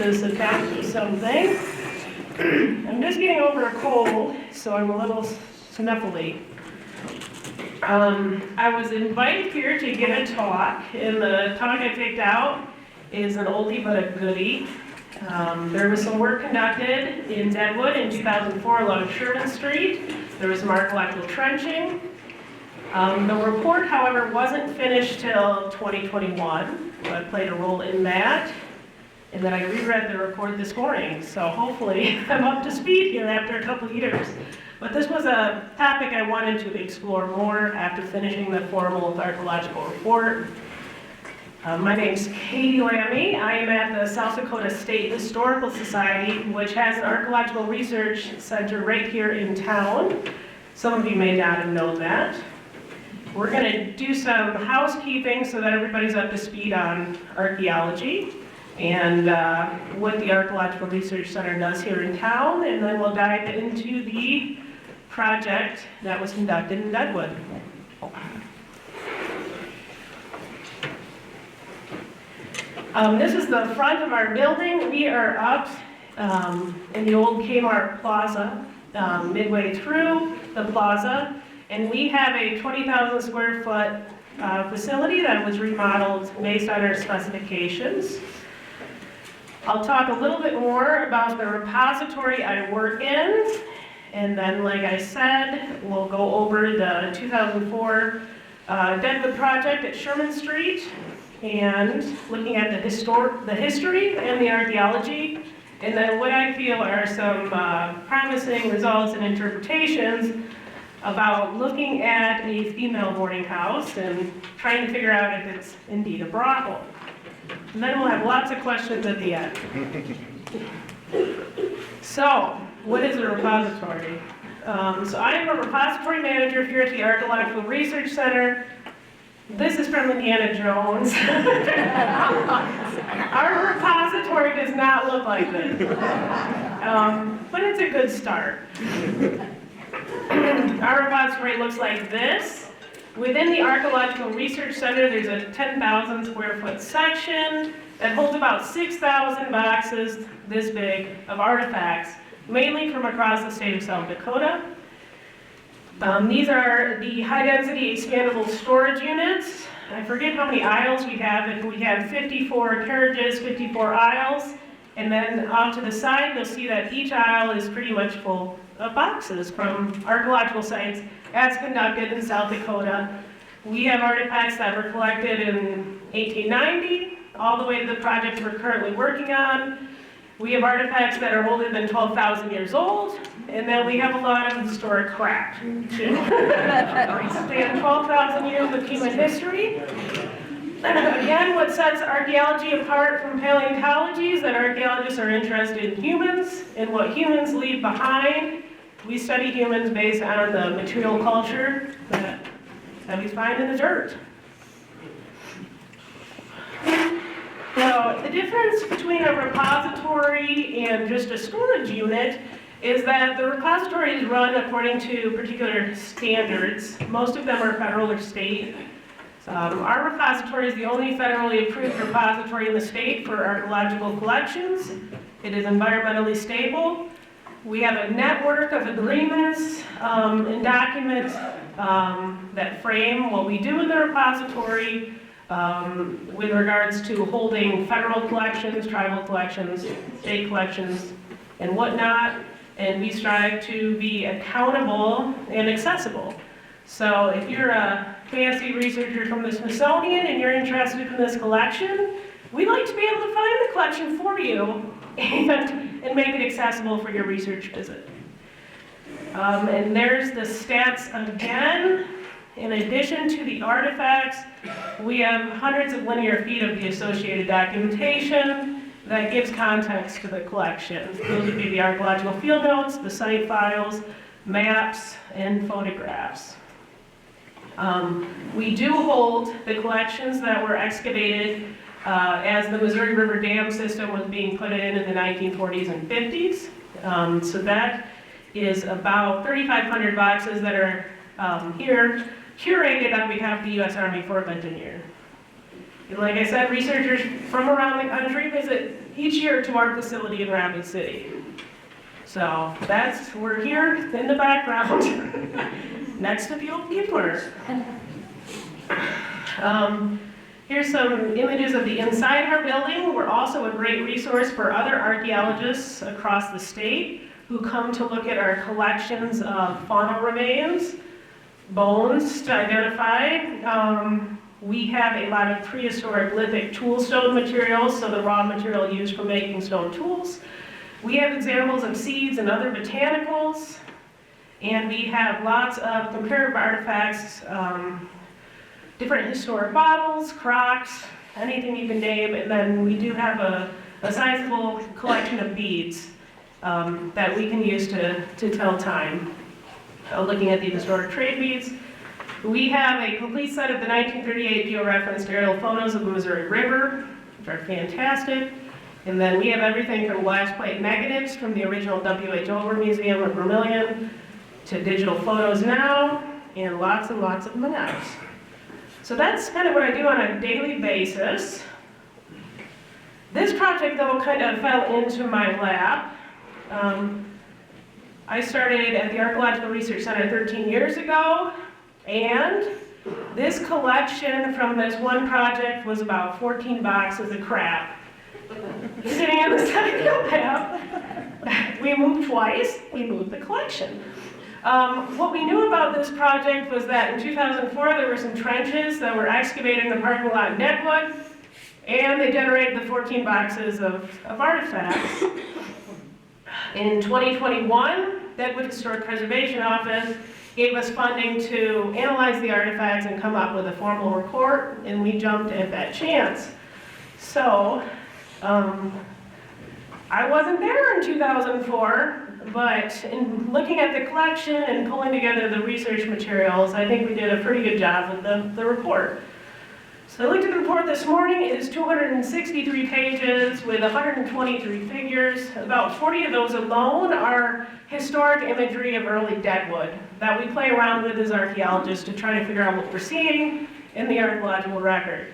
is attached to something. I'm just getting over a cold, so I'm a little sniffly. I was invited here to give a talk, and the talk I picked out is an oldie but a goodie. There was some work conducted in Deadwood in 2004 along Sherman Street. There was some archaeological trenching. The report, however, wasn't finished till 2021, so I played a role in that. And then I reread the report this morning, so hopefully I'm up to speed here after a couple of years. But this was a topic I wanted to explore more after finishing the formal archaeological report. My name's Katie Lammy. I am at the South Dakota State Historical Society, which has an archaeological research center right here in town. Some of you may not have known that. We're going to do some housekeeping so that everybody's up to speed on archaeology and what the Archaeological Research Center does here in town, and then we'll dive into the project that was conducted in Deadwood. This is the front of our building. We are up in the old Kmart Plaza, midway through the plaza, and we have a 20,000 square foot facility that was remodeled based on our specifications. I'll talk a little bit more about the repository I work in, and then, like I said, we'll go over the 2004 Deadwood project at Sherman Street, and looking at the history and the archaeology, and then what I feel are some promising results and interpretations about looking at a female boarding house and trying to figure out if it's indeed a brothel. And then we'll have lots of questions at the end. So, what is a repository? So I am a repository manager here at the Archaeological Research Center. This is from Indiana Jones. Our repository does not look like this, but it's a good start. Our repository looks like this. Within the Archaeological Research Center, there's a 10,000 square foot section that holds about 6,000 boxes this big of artifacts, mainly from across the state of South Dakota. These are the high-density expandable storage units. I forget how many aisles we have, but we have 54 carriages, 54 aisles, and then off to the side, you'll see that each aisle is pretty much full of boxes from archaeological sites as conducted in South Dakota. We have artifacts that were collected in 1890, all the way to the project we're currently working on. We have artifacts that are older than 12,000 years old, and then we have a lot of historic crap, too. Span 12,000 years of human history. Again, what sets archaeology apart from paleontology is that archaeologists are interested in humans and what humans leave behind. We study humans based on the material culture that we find in the dirt. So the difference between a repository and just a storage unit is that the repository is run according to particular standards. Most of them are federal or state. Our repository is the only federally approved repository in the state for archaeological collections. It is environmentally stable. We have a network of agreements and documents that frame what we do in the repository with regards to holding federal collections, tribal collections, state collections, and whatnot. And we strive to be accountable and accessible. So if you're a fancy researcher from the Smithsonian and you're interested in this collection, we'd like to be able to find the collection for you and make it accessible for your research visit. And there's the stats again. In addition to the artifacts, we have hundreds of linear feet of the associated documentation that gives context to the collection. Those would be the archaeological field notes, the site files, maps, and photographs. We do hold the collections that were excavated as the Missouri River Dam system was being put in the 1940s and 50s. So that is about 3,500 boxes that are here, curated on behalf of the U.S. Army Corps of Engineers. And like I said, researchers from around the country visit each year to our facility in Rapid City. So we're here in the background, next to the old Keepler. Here's some images of the inside of our building. We're also a great resource for other archaeologists across the state who come to look at our collections of faunal remains, bones to identify. We have a lot of prehistoric lithic tool stone materials, so the raw material used for making stone tools. We have examples of seeds and other botanicals, and we have lots of comparative artifacts, different historic bottles, crocks, anything you can name, and then we do have a sizable collection of beads that we can use to tell time. Looking at the historic trade beads, we have a complete set of the 1938 georeferenced aerial photos of the Missouri River, which are fantastic. And then we have everything from glass plate negatives from the original W.H. Over Museum of Vermilion to digital photos now, and lots of monettes. So that's kind of what I do on a daily basis. This project, though, kind of fell into my lap. I started at the Archaeological Research Center 13 years ago, and this collection from this one project was about 14 boxes of crap. Sitting on the side of the lab. We moved twice, we moved the collection. What we knew about this project was that in 2004 there were some trenches that were excavated in the parking lot in Deadwood, and they generated the 14 boxes of artifacts. In 2021, Deadwood Historic Preservation Office gave us funding to analyze the artifacts and come up with a formal report, and we jumped at that chance. So, I wasn't there in 2004, but in looking at the collection and pulling together the research materials, I think we did a pretty good job with the report. So I looked at the report this morning. It is 263 pages with 123 figures. About 40 of those alone are historic imagery of early Deadwood that we play around with as archaeologists to try to figure out what we're seeing in the archaeological record.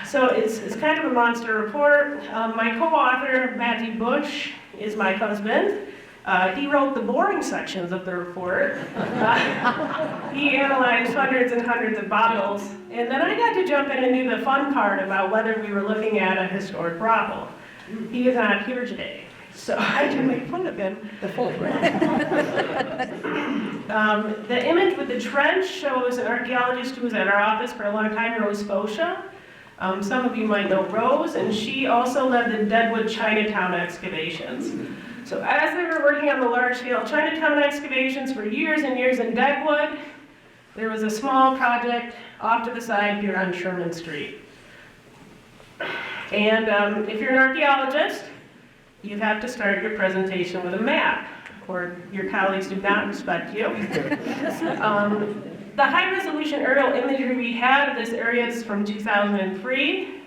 So it's kind of a monster report. My co-author, Matthew Bush, is my husband. He wrote the boring sections of the report. He analyzed hundreds and hundreds of bottles, and then I got to jump in and do the fun part about whether we were looking at a historic brothel. He is not here today, so I can make fun of him. The full The image with the trench shows an archaeologist who was at our office for a long time, Rose Fosha. Some of you might know Rose, and she also led the Deadwood Chinatown excavations. So as they were working on the large-scale Chinatown excavations for years and years in Deadwood, there was a small project off to the side here on Sherman Street. And if you're an archaeologist, you have to start your presentation with a map, or your colleagues do not respect you. The high-resolution aerial imagery we had of this area is from 2003.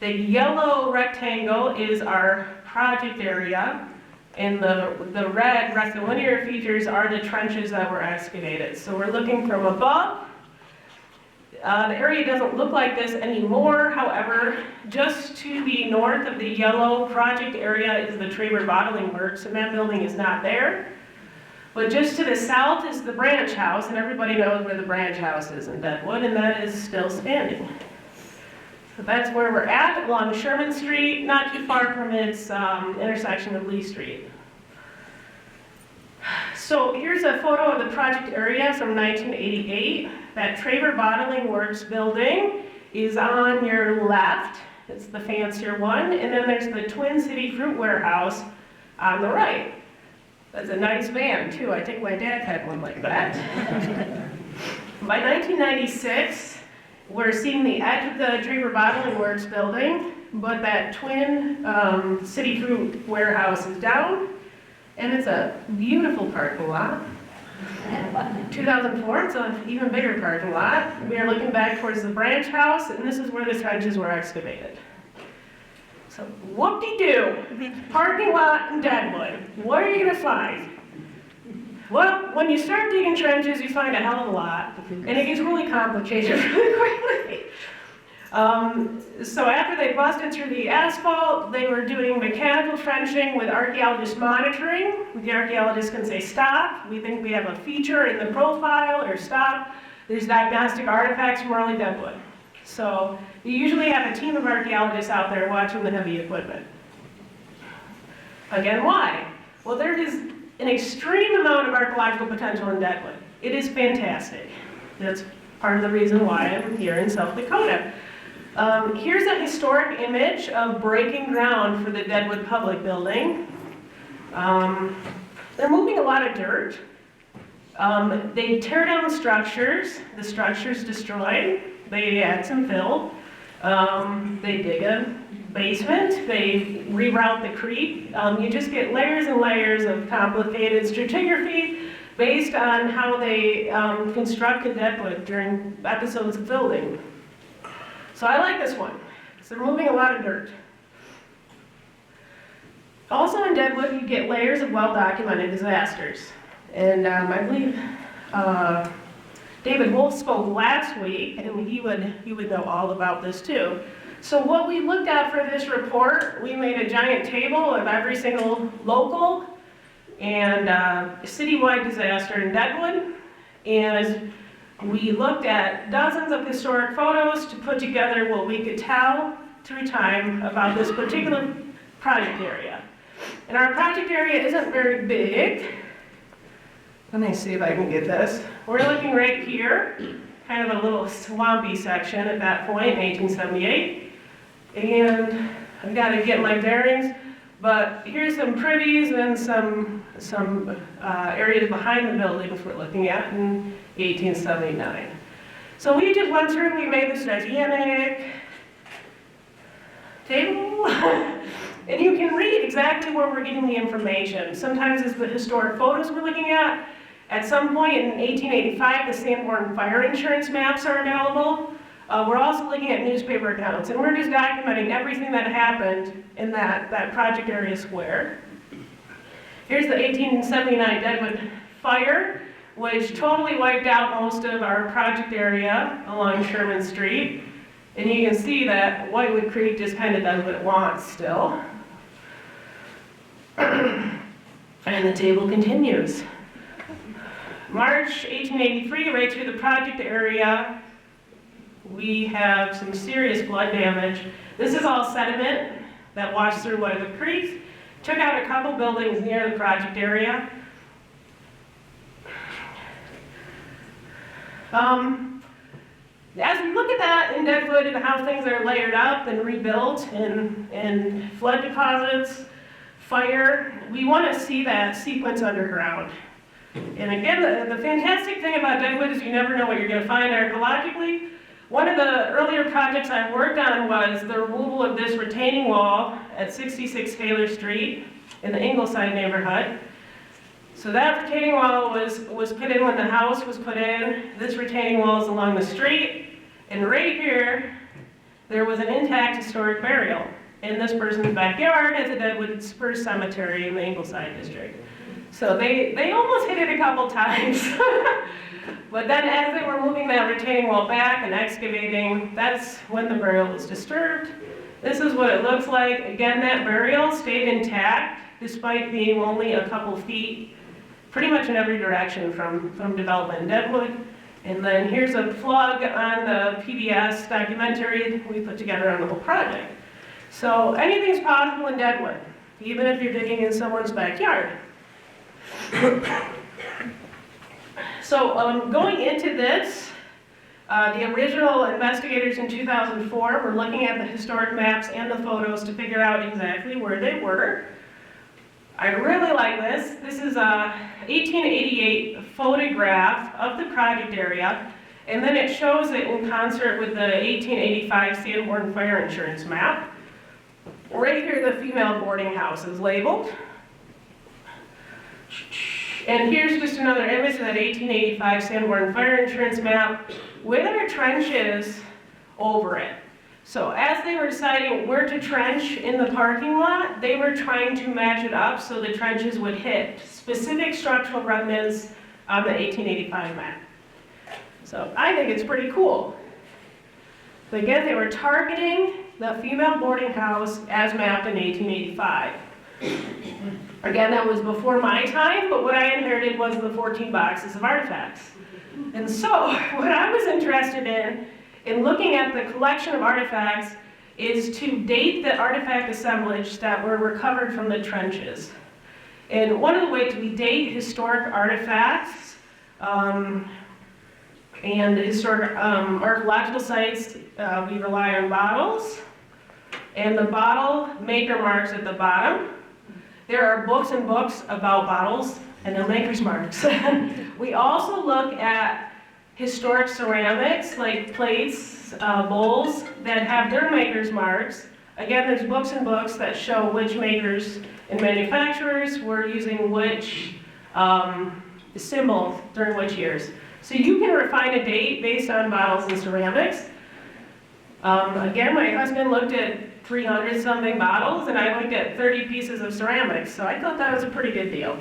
The yellow rectangle is our project area, and the red rectilinear features are the trenches that were excavated. So we're looking from above. The area doesn't look like this anymore. However, just to the north of the yellow project area is the Traber Bottling Works, and that building is not there. But just to the south is the branch house, and everybody knows where the branch house is in Deadwood, and that is still standing. So that's where we're at, along Sherman Street, not too far from its intersection of Lee Street. So here's a photo of the project area from 1988. That Traber Bottling Works building is on your left. It's the fancier one, and then there's the Twin City Fruit Warehouse on the right. That's a nice van, too. I think my dad had one like that. By 1996, we're seeing the edge of the Traber Bottling Works building, but that Twin City Fruit Warehouse is down, and it's a beautiful parking lot. 2004, it's an even bigger parking lot. We are looking back towards the branch house, and this is where the trenches were excavated. So, whoop-de-doo, parking lot in Deadwood. What are you gonna find? Well, when you start digging trenches, you find a hell of a lot, and it gets really complicated really quickly. So after they busted through the asphalt, they were doing mechanical trenching with archaeologist monitoring. The archaeologists can say, stop, we think we have a feature in the profile, or stop, there's diagnostic artifacts from early Deadwood. So you usually have a team of archaeologists out there watching the heavy equipment. Again, why? Well, there is an extreme amount of archaeological potential in Deadwood. It is fantastic. That's part of the reason why I'm here in South Dakota. Here's a historic image of breaking ground for the Deadwood Public Building. They're moving a lot of dirt. They tear down the structure's destroyed, they add some fill, they dig a basement, they reroute the creek. You just get layers and layers of complicated stratigraphy based on how they constructed Deadwood during episodes of building. So I like this one, because they're moving a lot of dirt. Also in Deadwood, you get layers of well-documented disasters. And I believe David Wolf spoke last week, and he would know all about this too. So what we looked at for this report, we made a giant table of every single local and citywide disaster in Deadwood, and we looked at dozens of historic photos to put together what we could tell through time about this particular project area. And our project area isn't very big. Let me see if I can get this. We're looking right here, kind of a little swampy section at that point in 1878. And I've got to get my bearings, but here's some privies and some areas behind the buildings we're looking at in 1879. So we just went through, we made this gigantic table, and you can read exactly where we're getting the information. Sometimes it's the historic photos we're looking at. At some point in 1885, the Sanborn fire insurance maps are available. We're also looking at newspaper accounts, and we're just documenting everything that happened in that project area square. Here's the 1879 Deadwood fire, which totally wiped out most of our project area along Sherman Street. And you can see that Whitewood Creek just kind of does what it wants still. And the table continues. March 1883, right through the project area, we have some serious flood damage. This is all sediment that washed through Whitewood Creek, took out a couple buildings near the project area. As we look at that in Deadwood and how things are layered up and rebuilt and flood deposits, fire, we want to see that sequence underground. And again, the fantastic thing about Deadwood is you never know what you're going to find archaeologically. One of the earlier projects I worked on was the removal of this retaining wall at 66 Taylor Street in the Ingleside neighborhood. So that retaining wall was put in when the house was put in. This retaining wall is along the street. And right here, there was an intact historic burial in this person's backyard at the Deadwood Spurs Cemetery in the Ingleside district. So they almost hit it a couple times. But then as they were moving that retaining wall back and excavating, that's when the burial was disturbed. This is what it looks like. Again, that burial stayed intact despite being only a couple feet pretty much in every direction from development in Deadwood. And then here's a plug on the PBS documentary we put together on the whole project. So anything's possible in Deadwood, even if you're digging in someone's backyard. So going into this, the original investigators in 2004 were looking at the historic maps and the photos to figure out exactly where they were. I really like this. This is a 1888 photograph of the project area, and then it shows it in concert with the 1885 Sanborn fire insurance map. Right here, the female boarding house is labeled. And here's just another image of that 1885 Sanborn fire insurance map with our trenches over it. So as they were deciding where to trench in the parking lot, they were trying to match it up so the trenches would hit specific structural remnants on the 1885 map. So I think it's pretty cool. So again, they were targeting the female boarding house as mapped in 1885. Again, that was before my time, but what I inherited was the 14 boxes of artifacts. And so, what I was interested in looking at the collection of artifacts, is to date the artifact assemblage that were recovered from the trenches. And one of the ways we date historic artifacts and historic archaeological sites, we rely on bottles and the bottle maker marks at the bottom. There are books and books about bottles and their maker's marks. We also look at historic ceramics like plates, bowls that have their maker's marks. Again, there's books and books that show which makers and manufacturers were using which symbol during which years. So you can refine a date based on bottles and ceramics. Again, my husband looked at 300 something bottles and I looked at 30 pieces of ceramics, so I thought that was a pretty good deal.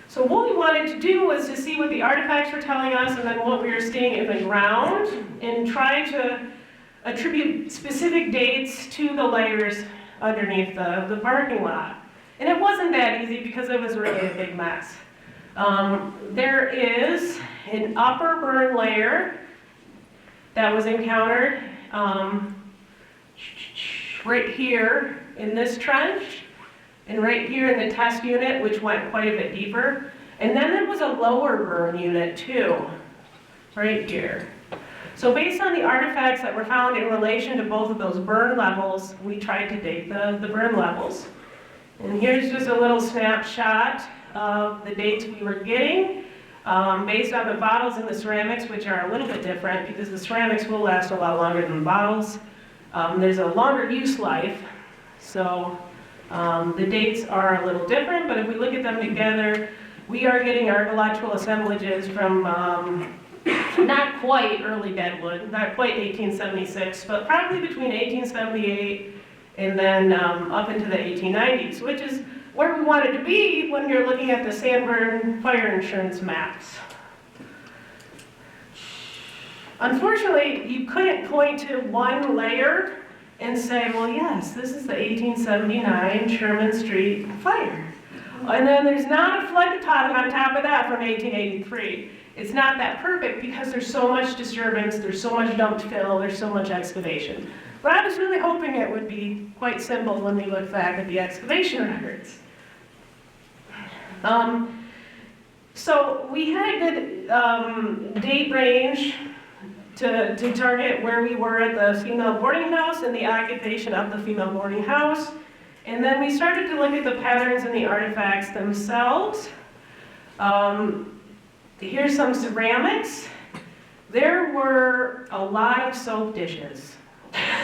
So what we wanted to do was to see what the artifacts were telling us and then what we were seeing in the ground and try to attribute specific dates to the layers underneath the parking lot. And it wasn't that easy because it was really a big mess. There is an upper burn layer that was encountered right here in this trench and right here in the test unit, which went quite a bit deeper. And then there was a lower burn unit too, right here. So based on the artifacts that were found in relation to both of those burn levels, we tried to date the burn levels. And here's just a little snapshot of the dates we were getting based on the bottles and the ceramics, which are a little bit different because the ceramics will last a lot longer than the bottles. There's a longer use life, so the dates are a little different, but if we look at them together, we are getting archaeological assemblages from not quite early Deadwood, not quite 1876, but probably between 1878 and then up into the 1890s, which is where we wanted to be when you're looking at the Sanborn fire insurance maps. Unfortunately, you couldn't point to one layer and say, well, yes, this is the 1879 Sherman Street fire. And then there's not a flood tile on top of that from 1883. It's not that perfect because there's so much disturbance, there's so much dumped fill, there's so much excavation. But I was really hoping it would be quite simple when we look back at the excavation records. So we had a good date range to target where we were at the female boarding house and the occupation of the female boarding house. And then we started to look at the patterns and the artifacts themselves. Here's some ceramics. There were a lot of soap dishes.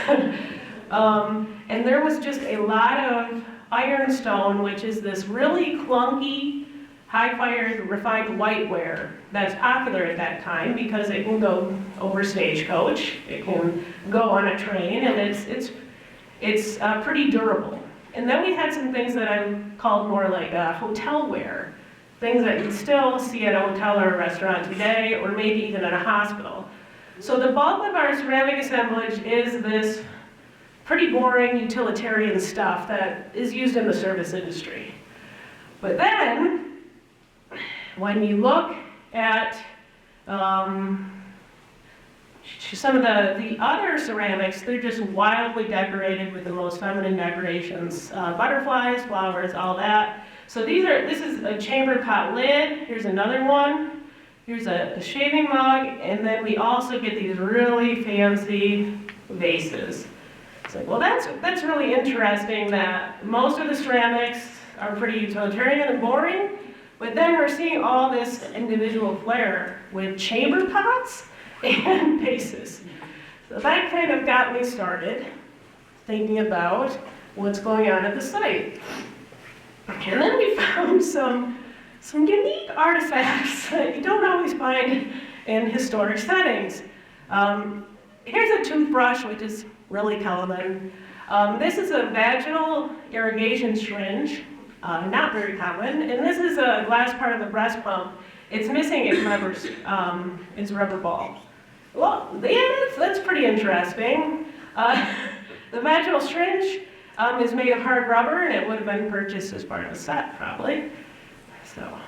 And there was just a lot of ironstone, which is this really clunky, high-fired, refined whiteware that's popular at that time because it can go over stagecoach, it can go on a train, and it's pretty durable. And then we had some things that I called more like hotelware, things that you'd still see at a hotel or a restaurant today, or maybe even at a hospital. So the bulk of our ceramic assemblage is this pretty boring utilitarian stuff that is used in the service industry. But then, when you look at some of the other ceramics, they're just wildly decorated with the most feminine decorations. Butterflies, flowers, all that. So this is a chamber pot lid. Here's another one. Here's a shaving mug. And then we also get these really fancy vases. It's like, well, that's really interesting that most of the ceramics are pretty utilitarian and boring, but then we're seeing all this individual flair with chamber pots and vases. So that kind of got me started thinking about what's going on at the site. And then we found some unique artifacts that you don't always find in historic settings. Here's a toothbrush, which is really common. This is a vaginal irrigation syringe, not very common. And this is a glass part of the breast pump. It's missing its rubber ball. Well, yeah, that's pretty interesting. The vaginal syringe is made of hard rubber, and it would have been purchased as part of a set, probably. So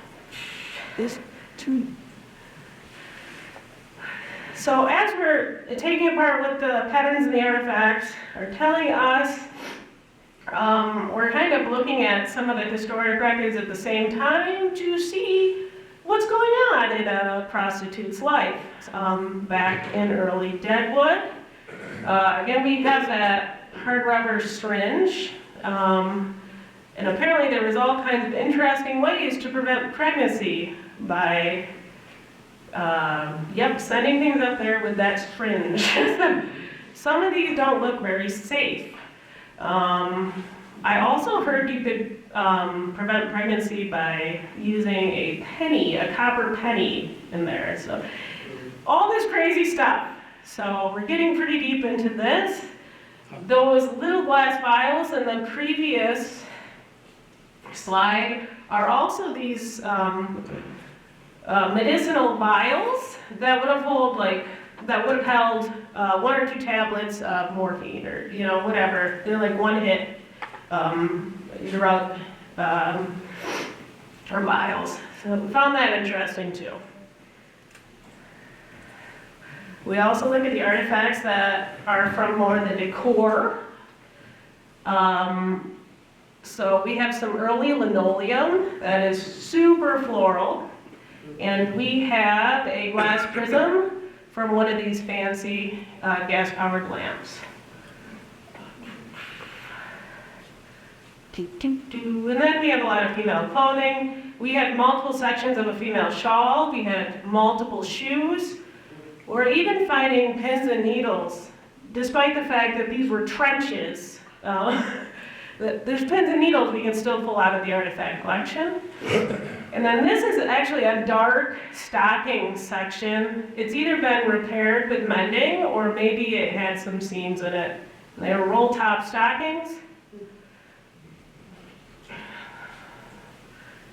as we're taking apart what the patterns and the artifacts are telling us, we're kind of looking at some of the historic records at the same time to see what's going on in a prostitute's life. Back in early Deadwood, again we have that hard rubber syringe, and apparently there was all kinds of interesting ways to prevent pregnancy by sending things up there with that syringe. Some of these don't look very safe. I also heard you could prevent pregnancy by using a penny, a copper penny in there. So all this crazy stuff. So we're getting pretty deep into this. Those little glass vials in the previous slide are also these medicinal vials that would have held 1 or 2 tablets of morphine, or whatever. They're like one hit drug or vials. So we found that interesting too. We also look at the artifacts that are from more the decor. So we have some early linoleum that is super floral. And we have a glass prism from one of these fancy gas-powered lamps. And then we have a lot of female clothing. We had multiple sections of a female shawl. We had multiple shoes. We're even finding pins and needles, despite the fact that these were trenches. There's pins and needles we can still pull out of the artifact collection. And then this is actually a dark stocking section. It's either been repaired with mending, or maybe it had some seams in it. They were roll-top stockings.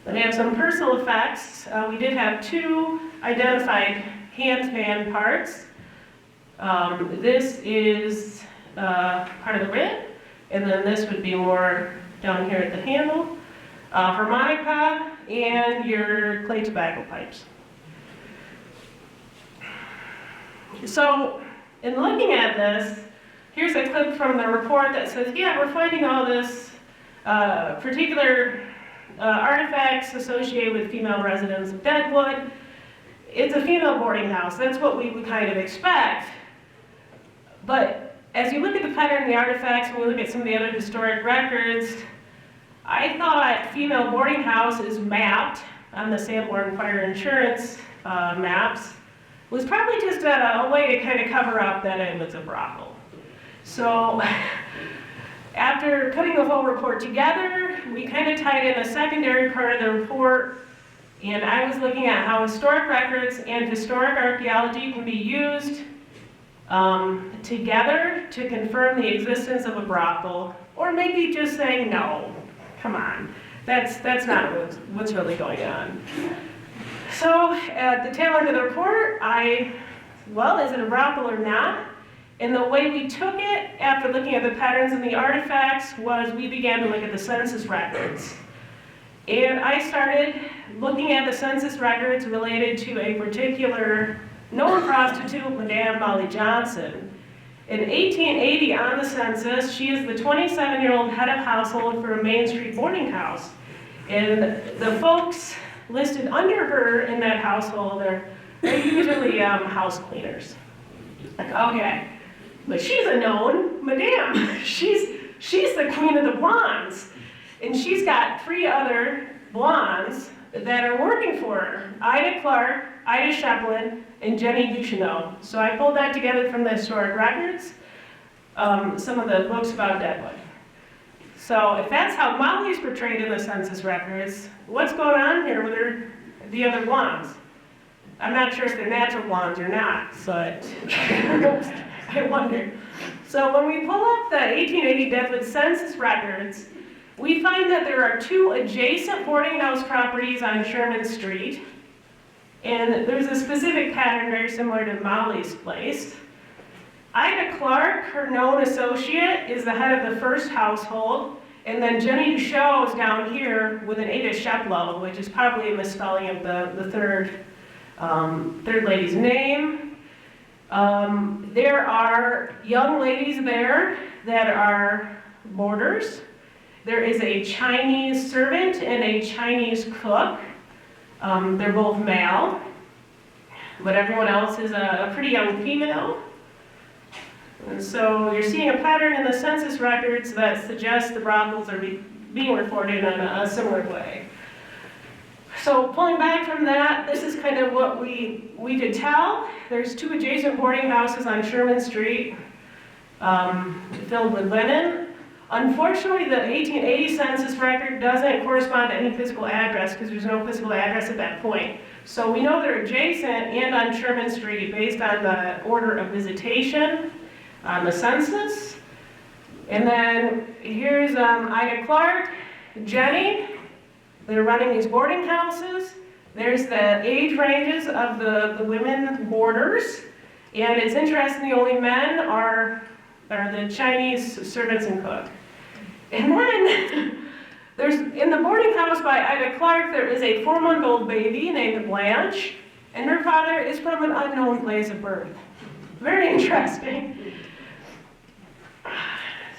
Then we have some personal effects. We did have 2 identified hand parts. This is part of the rib, and then this would be more down here at the handle. Harmonica, and your clay tobacco pipes. So, in looking at this, here's a clip from the report that says, yeah, we're finding all this particular artifacts associated with female residents of Deadwood. It's a female boarding house. That's what we would kind of expect. But as you look at the pattern in the artifacts, and we look at some of the other historic records, I thought female boarding house is mapped on the Sanborn Fire Insurance maps was probably just a way to kind of cover up that it was a brothel. So after putting the whole report together, we kind of tied in a secondary part of the report, and I was looking at how historic records and historic archaeology can be used together to confirm the existence of a brothel, or maybe just saying no. Come on, that's not what's really going on. So at the tail end of the report, is it a brothel or not? And the way we took it after looking at the patterns in the artifacts was we began to look at the census records. And I started looking at the census records related to a particular known prostitute, Madame Molly Johnson. In 1880 on the census, she is the 27-year-old head of household for a Main Street boarding house. And the folks listed under her in that household are usually house cleaners. Like, okay, but she's a known madame. She's the queen of the blondes. And she's got 3 other blondes that are working for her. Ida Clark, Ida Shepland, and Jenny Ducheneau. So I pulled that together from the historic records, some of the books about Deadwood. So if that's how Molly's portrayed in the census records, what's going on here with the other blondes? I'm not sure if they're natural blondes or not, but I wonder. So when we pull up the 1880 Deadwood census records, we find that there are 2 adjacent boarding house properties on Sherman Street. And there's a specific pattern very similar to Molly's place. Ida Clark, her known associate, is the head of the first household. And then Jenny Shaw is down here with an Ada Sheplow, which is probably a misspelling of the third lady's name. There are young ladies there that are boarders. There is a Chinese servant and a Chinese cook. They're both male, but everyone else is a pretty young female. And so you're seeing a pattern in the census records that suggests the brothels are being reported in a similar way. So pulling back from that, this is kind of what we could tell. There's 2 adjacent boarding houses on Sherman Street filled with linen. Unfortunately, the 1880 census record doesn't correspond to any physical address because there's no physical address at that point. So we know they're adjacent and on Sherman Street based on the order of visitation on the census. And then here's Ida Clark, Jenny. They're running these boarding houses. There's the age ranges of the women boarders. And it's interesting, the only men are the Chinese servants and cook. And then there's, in the boarding house by Ida Clark, there is a 4-month-old baby named Blanche, and her father is from an unknown place of birth. Very interesting.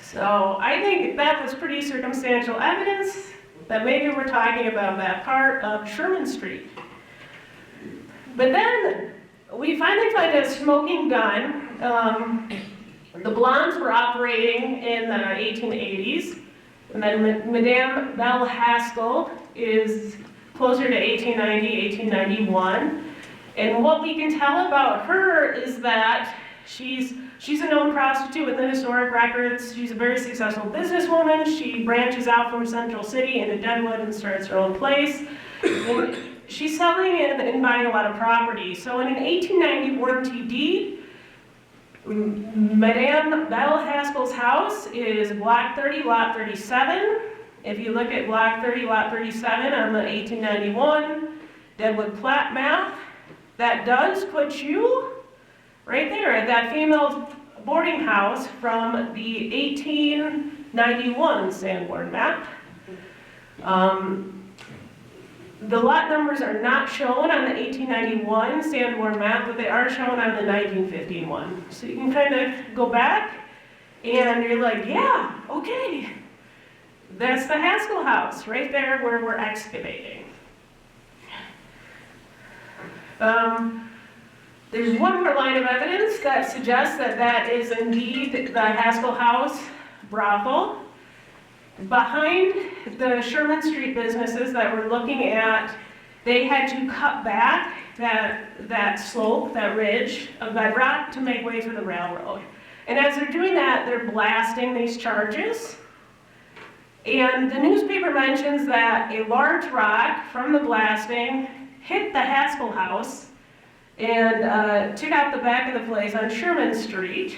So I think that was pretty circumstantial evidence that maybe we're talking about that part of Sherman Street. But then we finally find a smoking gun. The Blondes were operating in the 1880s, and then Madame Belle Haskell is closer to 1890, 1891. And what we can tell about her is that she's a known prostitute within historic records. She's a very successful businesswoman. She branches out from Central City into Deadwood and starts her own place. And she's selling and buying a lot of property. So in an 1890 warranty deed, Madame Belle Haskell's house is Block 30, Lot 37. If you look at Block 30, Lot 37 on the 1891 Deadwood plat map, that does put you right there at that female boarding house from the 1891 Sanborn map. The lot numbers are not shown on the 1891 Sanborn map, but they are shown on the 1951. So you can kind of go back and you're like, yeah, okay. That's the Haskell house right there where we're excavating. There's one more line of evidence that suggests that that is indeed the Haskell house brothel. Behind the Sherman Street businesses that we're looking at, they had to cut back that slope, that ridge of bedrock to make way for the railroad. And as they're doing that, they're blasting these charges. And the newspaper mentions that a large rock from the blasting hit the Haskell house and took out the back of the place on Sherman Street.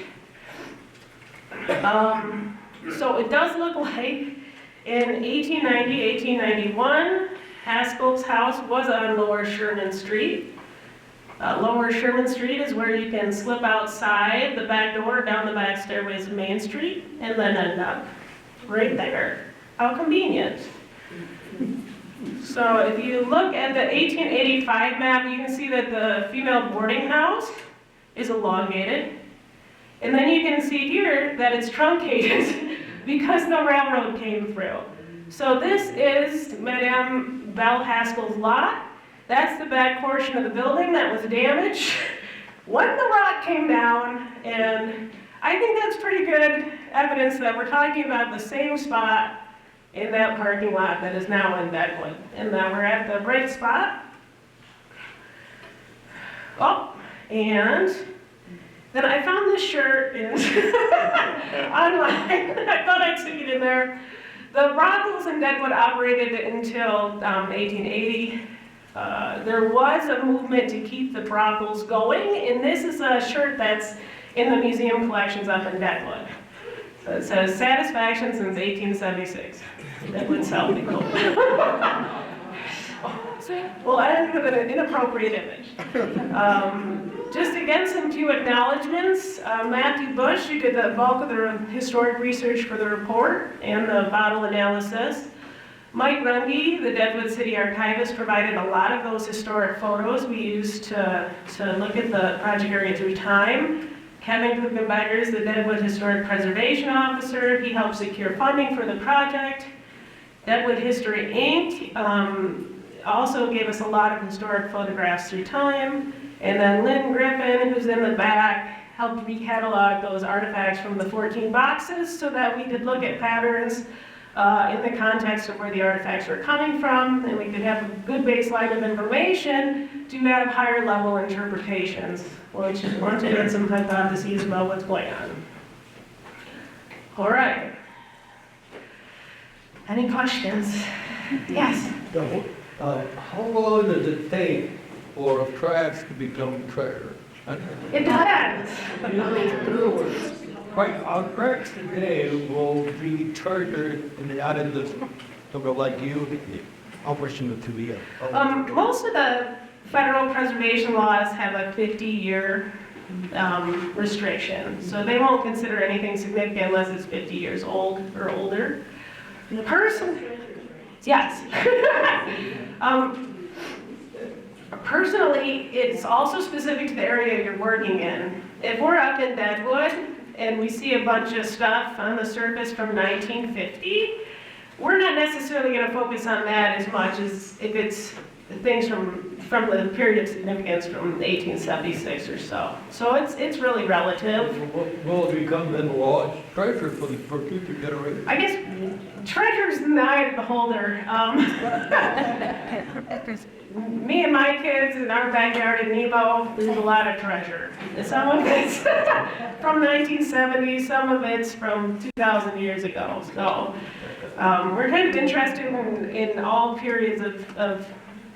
So it does look like in 1890, 1891, Haskell's house was on Lower Sherman Street. Lower Sherman Street is where you can slip outside the back door, down the back stairways to Main Street, and then end up right there. How convenient. So if you look at the 1885 map, you can see that the female boarding house is elongated. And then you can see here that it's truncated because the railroad came through. So this is Madame Belle Haskell's lot. That's the back portion of the building that was damaged when the rock came down. And I think that's pretty good evidence that we're talking about the same spot in that parking lot that is now in Deadwood. And now we're at the right spot. Oh, and then I found this shirt online. I thought I'd stick it in there. The brothels in Deadwood operated until 1880. There was a movement to keep the brothels going, and this is a shirt that's in the museum collections up in Deadwood. So it says, "Satisfaction since 1876. Deadwood, South Dakota." Well, I ended with an inappropriate image. Just again, some few acknowledgements. Matthew Bush, who did the bulk of the historic research for the report and the bottle analysis. Mike Runge, the Deadwood City Archivist, provided a lot of those historic photos we used to look at the project area through time. Kevin Kuchenbeckers, the Deadwood Historic Preservation Officer, he helped secure funding for the project. Deadwood History Inc. Also gave us a lot of historic photographs through time. And then Lynn Griffin, who's in the back, helped recatalog those artifacts from the 14 boxes so that we could look at patterns in the context of where the artifacts were coming from, and we could have a good baseline of information to have higher level interpretations, which want to get some hypotheses about what's going on. All right. Any questions? Yes? How long does it take for trash to become treasure? It depends. In other words, our tracks today will be treasured in the out of this, like you, operation to be. Most of the federal preservation laws have a 50-year restriction, so they won't consider anything significant unless it's 50 years old or older. The person, yes. Personally, it's also specific to the area you're working in. If we're up in Deadwood and we see a bunch of stuff on the surface from 1950, we're not necessarily going to focus on that as much as if it's things from the period of significance from 1876 or so. So it's really relative. Will it become then lost treasure for future generations? I guess treasure's in the eye of the beholder. Me and my kids in our backyard in Nebo, there's a lot of treasure. Some of it's from 1970, some of it's from 2,000 years ago. So we're kind of interested in all periods of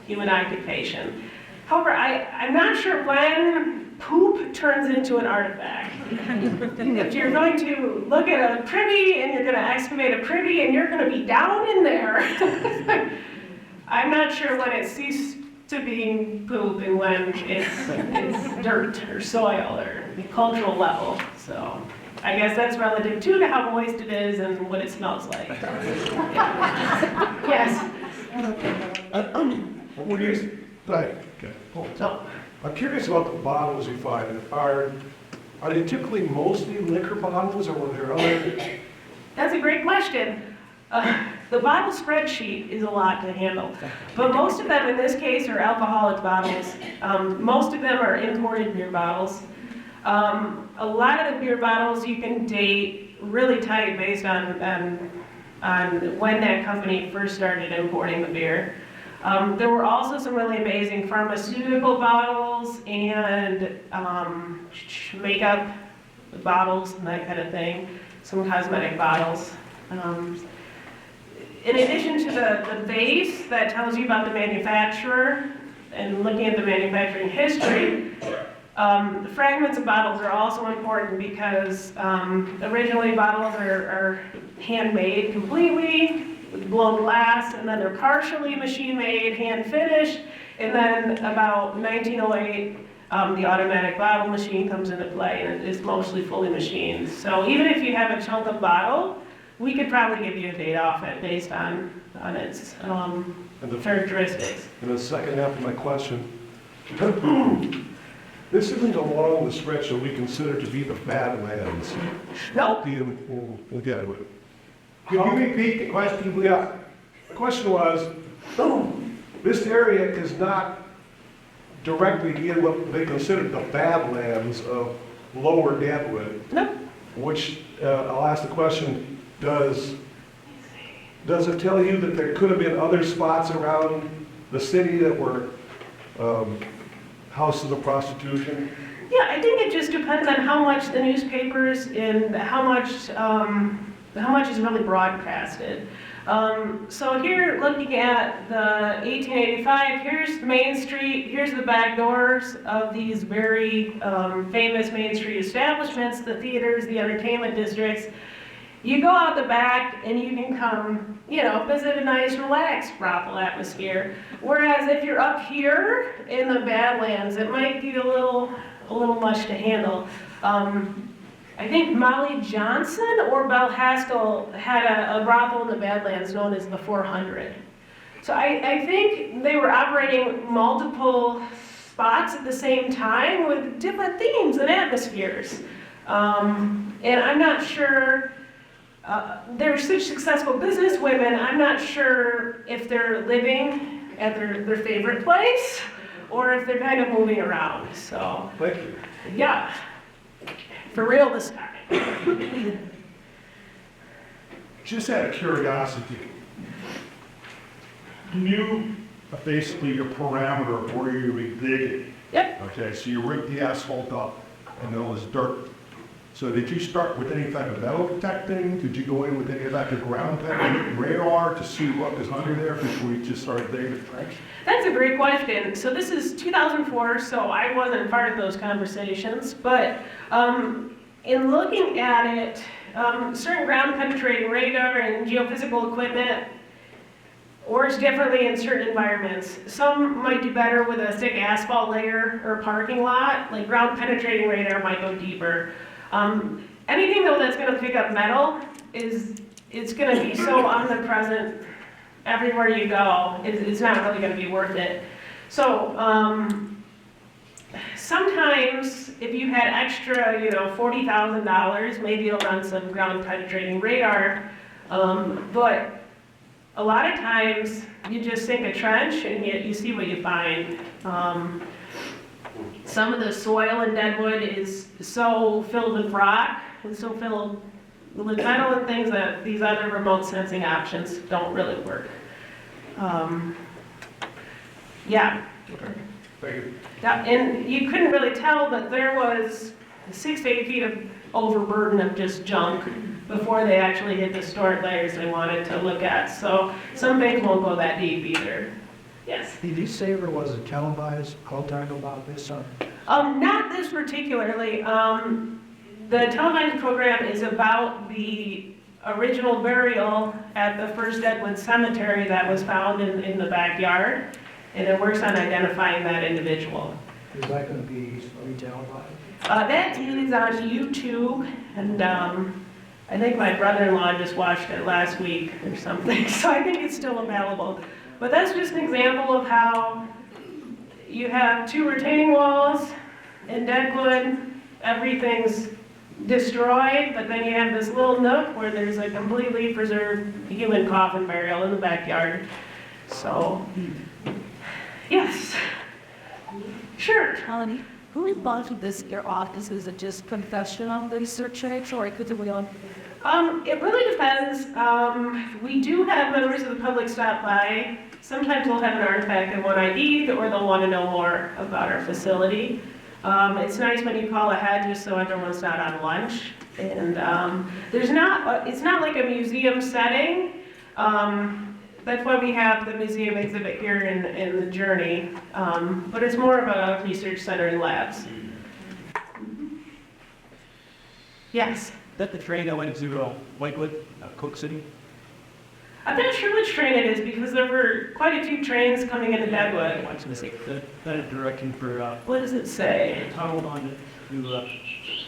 human occupation. However, I'm not sure when poop turns into an artifact. If you're going to look at a privy and you're going to excavate a privy and you're going to be down in there, I'm not sure when it ceased to being poop and when it's dirt or soil or the cultural level. So I guess that's relative too to how moist it is and what it smells like. Yes? What do you think? So, I'm curious about the bottles you find. Are they typically mostly liquor bottles, or were there other? that's a great question. The bottle spreadsheet is a lot to handle, but most of them in this case are alcoholic bottles. Most of them are imported beer bottles. A lot of the beer bottles you can date really tight based on when that company first started importing the beer. There were also some really amazing pharmaceutical bottles and makeup bottles and that kind of thing, some cosmetic bottles. In addition to the base that tells you about the manufacturer and looking at the manufacturing history, the fragments of bottles are also important because originally bottles are handmade completely with blown glass, and then they're partially machine-made, hand-finished, and then about 1908, the automatic bottle machine comes into play, and it's mostly fully machined. So even if you have a chunk of bottle, we could probably give you a date off it based on its characteristics. And the second half of my question, this isn't along the stretch that we consider to be the Badlands. Nope. In Deadwood. Could you repeat the question? Yeah. The question was, this area is not directly in what they consider the Badlands of Lower Deadwood. Nope. Which, I'll ask the question, does it tell you that there could have been other spots around the city that were houses of prostitution? Yeah, I think it just depends on how much the newspapers and how much is really broadcasted. So here, looking at the 1885, here's Main Street, here's the back doors of these very famous Main Street establishments, the theaters, the entertainment districts. You go out the back and you can come, visit a nice, relaxed brothel atmosphere. Whereas if you're up here in the Badlands, it might be a little much to handle. I think Molly Johnson or Belle Haskell had a brothel in the Badlands known as the 400. So I think they were operating multiple spots at the same time with different themes and atmospheres. And I'm not sure, they're such successful business women, I'm not sure if they're living at their favorite place or if they're kind of moving around, so. Thank you. Yeah, for real this time. Just out of curiosity, can you, basically your parameter of where you're digging? Yep. Okay, so you rigged the asphalt up and there was dirt. So did you start with any type of metal detecting? Did you go in with any of that, the ground penetrating radar to see what was under there before you just started digging the trench? That's a great question. So this is 2004, so I wasn't part of those conversations, but in looking at it, certain ground penetrating radar and geophysical equipment works differently in certain environments. Some might do better with a thick asphalt layer or parking lot, like ground penetrating radar might go deeper. Anything though that's going to pick up metal it's going to be so omnipresent everywhere you go. It's not really going to be worth it. So sometimes if you had extra, $40,000, maybe you'll run some ground penetrating radar. But a lot of times you just sink a trench and you see what you find. Some of the soil in Deadwood is so filled with rock and so filled with metal and things that these other remote sensing options don't really work. Yeah. Thank you. And you couldn't really tell that there was 6 to 8 feet of overburden of just junk before they actually hit the stored layers they wanted to look at. So some things won't go that deep either. Yes? Did you say there was a televised call time about this? Not this particularly. The televised program is about the original burial at the first Deadwood cemetery that was found in the backyard, and it works on identifying that individual. Is that going to be televised? That is on YouTube, and I think my brother-in-law just watched it last week or something, so I think it's still available. But that's just an example of how you have 2 retaining walls in Deadwood, everything's destroyed, but then you have this little nook where there's a completely preserved human coffin burial in the backyard. So, yes. Sure. Melanie, who involved with this, your office? Is it just confession of the research rights, or could it be on? It really depends. We do have members of the public stop by. Sometimes we'll have an artifact they want ID'd, or they'll want to know more about our facility. It's nice when you call ahead just so everyone's not on lunch. And it's not like a museum setting. That's why we have the museum exhibit here in the Journey. But it's more of a research center and labs. Yes? That the train that went to Lakewood, Cook City? I'm not sure which train it is because there were quite a few trains coming into Deadwood. I was going to say, that is direction for, What does it say? tunnel on to,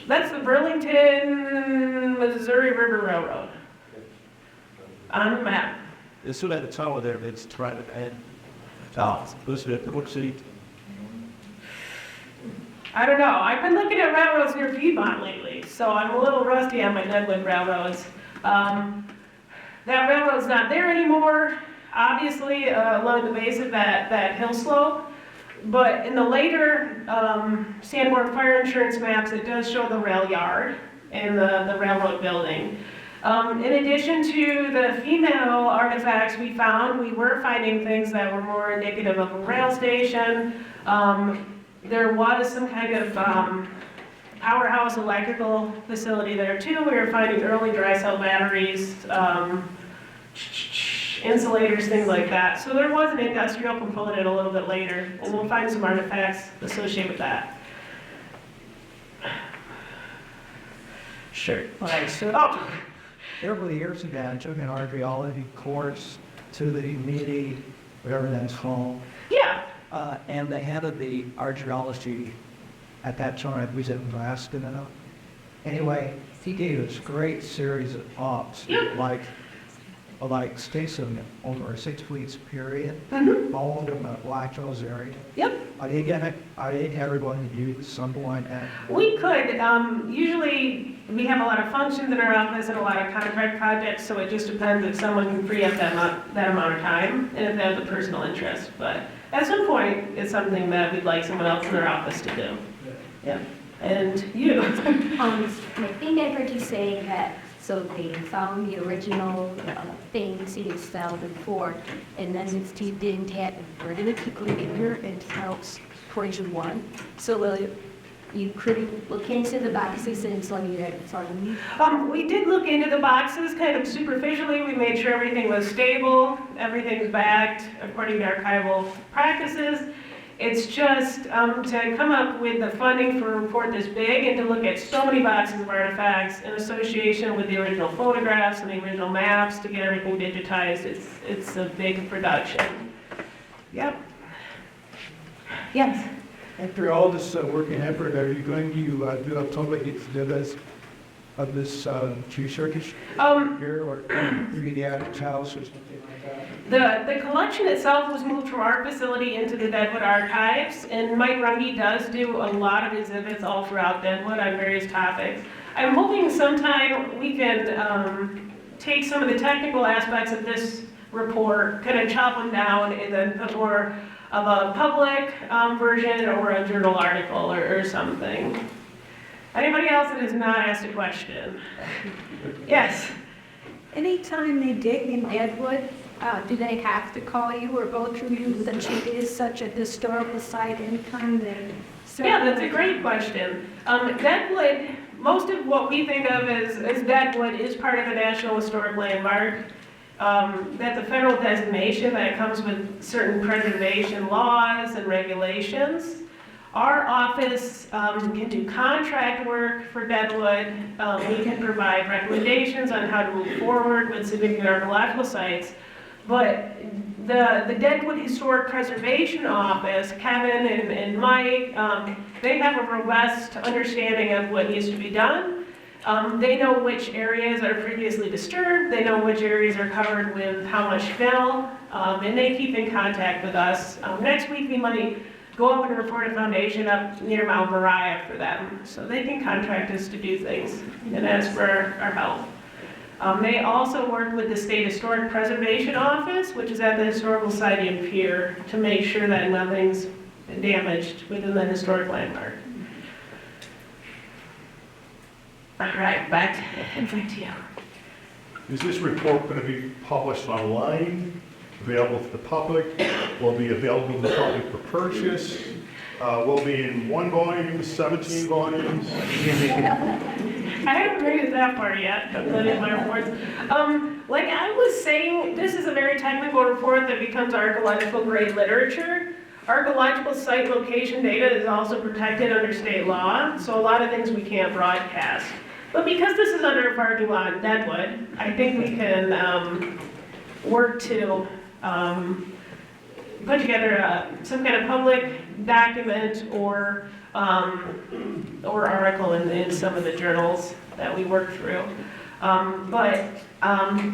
That's the Burlington, Missouri River Railroad. On the map. it's still at the tunnel there, but it's trying to head south. Goes to Cook City. I don't know. I've been looking at railroads near Piedmont lately, so I'm a little rusty on my Deadwood railroads. That railroad's not there anymore, obviously, along the base of that hill slope. But in the later Sanborn fire insurance maps, it does show the rail yard and the railroad building. In addition to the female artifacts we found, we were finding things that were more indicative of a rail station. There was some kind of powerhouse electrical facility there too. We were finding early dry cell batteries, insulators, things like that. So there was an industrial component a little bit later, and we'll find some artifacts associated with that. Sure. All right, so Oh, several years ago, I took an archaeology course to the meeting, whatever that's called. Yeah, And the head of the archaeology at that time, we said Alaska now. Anyway, he gave us a great series of talks, Yep. like Station over a 6 weeks period, all of them at Black Hills area. yep. I didn't everyone to do something like that. We could, usually we have a lot of functions in our office and a lot of contract projects, so it just depends if someone can free up that amount of time and if they have the personal interest. But at some point, it's something that we'd like someone else in our office to do. Yeah, and you. I think I heard you say that, so they found the original things in 2004, and then if they didn't have it, we're going to keep it here in house version 1. So you could look into the boxes and tell you that it's on. We did look into the boxes kind of superficially. We made sure everything was stable, everything's backed according to archival practices. It's just to come up with the funding for a report this big and to look at so many boxes of artifacts in association with the original photographs and the original maps to get everything digitized. It's a big production. Yep. Yes. After all this work and effort, are you going to do a public exhibit of this tree circus here, or maybe the Adams House or something like that? The collection itself was moved from our facility into the Deadwood archives, and Mike Runge does do a lot of exhibits all throughout Deadwood on various topics. I'm hoping sometime we can take some of the technical aspects of this report, kind of chop them down, and then put more of a public version or a journal article or something. Anybody else that has not asked a question? Yes? Anytime they dig in Deadwood, do they have to call you or go through you since it is such a historical site anytime they... Yeah, that's a great question. Deadwood, most of what we think of as Deadwood is part of a National Historic Landmark. That's a federal designation that comes with certain preservation laws and regulations. Our office can do contract work for Deadwood. We can provide recommendations on how to move forward with significant archaeological sites. But the Deadwood Historic Preservation Office, Kevin and Mike, they have a robust understanding of what needs to be done. They know which areas are previously disturbed, they know which areas are covered with how much fill, and they keep in contact with us. Next week we might go up and report a foundation up near Mount Moriah for them, so they can contract us to do things and ask for our help. They also work with the State Historic Preservation Office, which is at the Historical Society in Pierre, to make sure that nothing's damaged within the historic landmark. All right, back to you. Is this report going to be published online, available to the public? Will it be available to the public for purchase? Will it be in 1 volume, 17 volumes? I haven't made it that far yet, but that is my reports. Like I was saying, this is a very technical report that becomes archaeological grade literature. Archaeological site location data is also protected under state law, so a lot of things we can't broadcast. But because this is under a parking lot in Deadwood, I think we can work to put together some kind of public document or article in some of the journals that we work through. But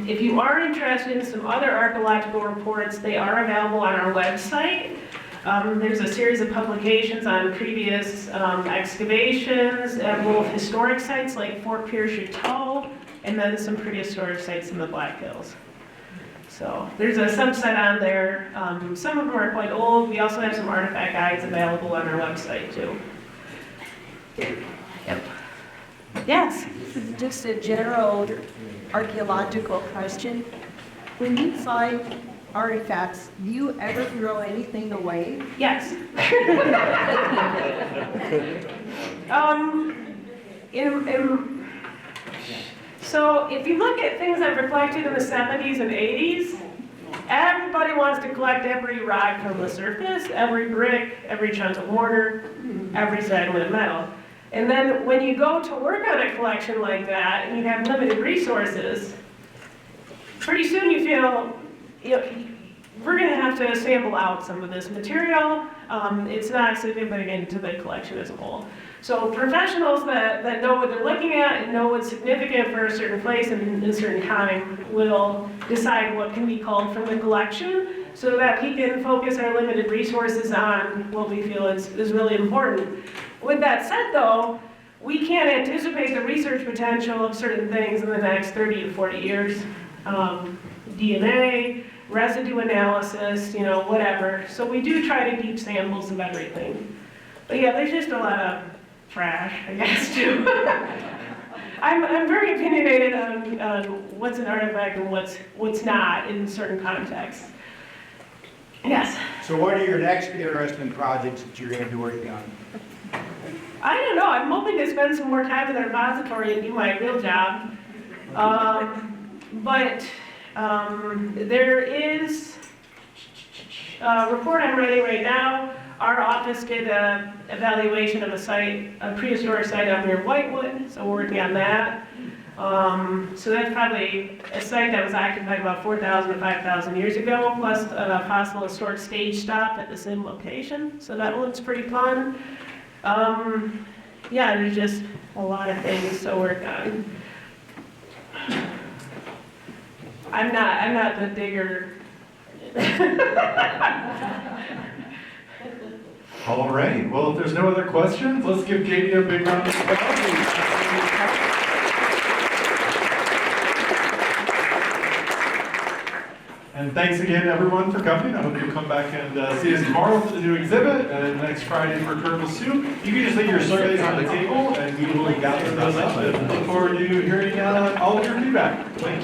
if you are interested in some other archaeological reports, they are available on our website. There's a series of publications on previous excavations at both historic sites like Fort Pierre-Chateau and then some prehistoric sites in the Black Hills. So there's a subset on there. Some of them are quite old. We also have some artifact guides available on our website too. Yep. Yes? Just a general archaeological question. When you find artifacts, do you ever throw anything away? Yes. So if you look at things that reflected in the 70s and 80s, everybody wants to collect every rock from the surface, every brick, every chunk of mortar, every segment of metal. And then when you go to work on a collection like that and you have limited resources, pretty soon you feel, we're going to have to sample out some of this material. It's not significant to the collection as a whole. So professionals that know what they're looking at and know what's significant for a certain place and a certain time will decide what can be culled from the collection so that we can focus our limited resources on what we feel is really important. With that said though, we can't anticipate the research potential of certain things in the next 30 to 40 years. DNA, residue analysis, whatever. So we do try to keep samples of everything. But yeah, there's just a lot of trash, I guess, too. I'm very opinionated on what's an artifact and what's not in certain contexts. Yes? So what are your next interesting projects that you're going to be working on? I don't know. I'm hoping to spend some more time in the repository and do my real job. There is a report I'm writing right now. Our office did an evaluation of a prehistoric site up near Whitewood, so we're working on that. So that's probably a site that was occupied about 4,000 to 5,000 years ago, plus a possible historic stage stop at the same location. So that one's pretty fun. Yeah, there's just a lot of things to work on. I'm not the digger. All right, well, if there's no other questions, let's give Katie a big round of applause. And thanks again, everyone, for coming. I hope you'll come back and see us tomorrow for the new exhibit, and next Friday for Turtle Soup. You can just leave your surveys on the table, and we will gather those up, and look forward to hearing all of your feedback. Thank you.